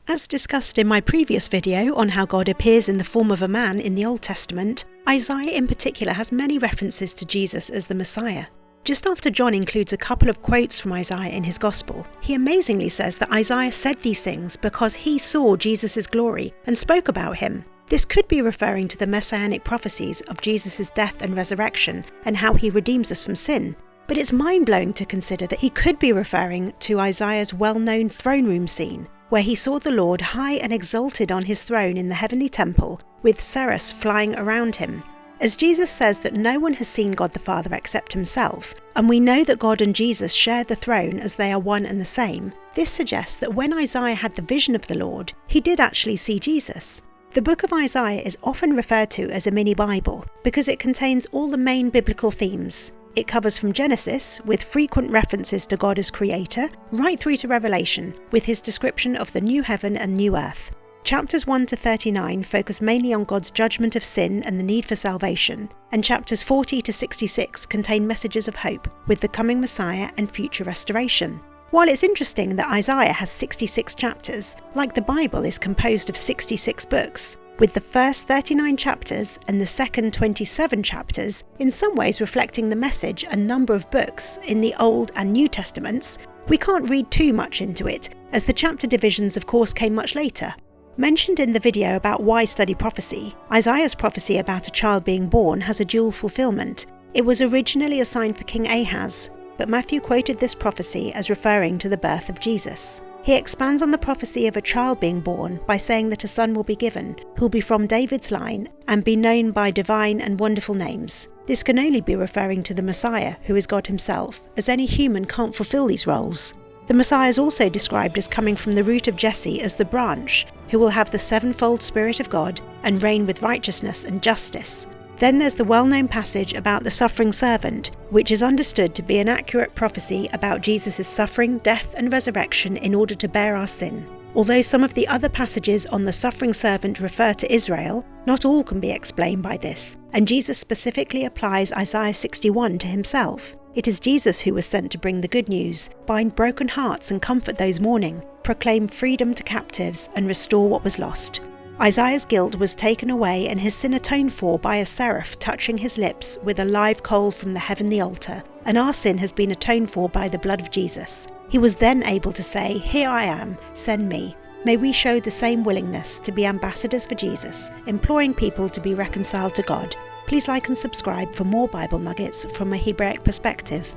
As discussed in my previous video on how God appears in the form of a man in the Old Testament, Isaiah in particular has many references to Jesus as the Messiah. Just after John includes a couple of quotes from Isaiah in his Gospel, he amazingly says that Isaiah said these things because he saw Jesus' glory and spoke about him. This could be referring to the messianic prophecies of Jesus' death and resurrection and how he redeems us from sin. But it's mind-blowing to consider that he could be referring to Isaiah's well-known throne room scene, where he saw the Lord high and exalted on his throne in the heavenly temple, with seraphs flying around him. As Jesus says that no one has seen God the Father except himself, and we know that God and Jesus share the throne as they are one and the same, this suggests that when Isaiah had the vision of the Lord, he did actually see Jesus. The book of Isaiah is often referred to as a mini-Bible because it contains all the main biblical themes. It covers from Genesis, with frequent references to God as creator, right through to Revelation, with his description of the new heaven and new earth. Chapters 1 to 39 focus mainly on God's judgment of sin and the need for salvation, and chapters 40 to 66 contain messages of hope, with the coming Messiah and future restoration. While it's interesting that Isaiah has 66 chapters, like the Bible is composed of 66 books, with the first 39 chapters and the second 27 chapters in some ways reflecting the message and number of books in the Old and New Testaments, we can't read too much into it, as the chapter divisions of course came much later. Mentioned in the video about why study prophecy, Isaiah's prophecy about a child being born has a dual fulfillment. It was originally assigned for King Ahaz, but Matthew quoted this prophecy as referring to the birth of Jesus. He expands on the prophecy of a child being born by saying that a son will be given, who'll be from David's line and be known by divine and wonderful names. This can only be referring to the Messiah, who is God himself, as any human can't fulfill these roles. The Messiah is also described as coming from the root of Jesse as the branch, who will have the sevenfold Spirit of God and reign with righteousness and justice. Then there's the well-known passage about the suffering servant, which is understood to be an accurate prophecy about Jesus' suffering, death and resurrection in order to bear our sin. Although some of the other passages on the suffering servant refer to Israel, not all can be explained by this, and Jesus specifically applies Isaiah 61 to himself. It is Jesus who was sent to bring the good news, bind broken hearts and comfort those mourning, proclaim freedom to captives and restore what was lost. Isaiah's guilt was taken away and his sin atoned for by a seraph touching his lips with a live coal from the heavenly altar, and our sin has been atoned for by the blood of Jesus. He was then able to say, "Here I am, send me." May we show the same willingness to be ambassadors for Jesus, imploring people to be reconciled to God. Please like and subscribe for more Bible nuggets from a Hebraic perspective.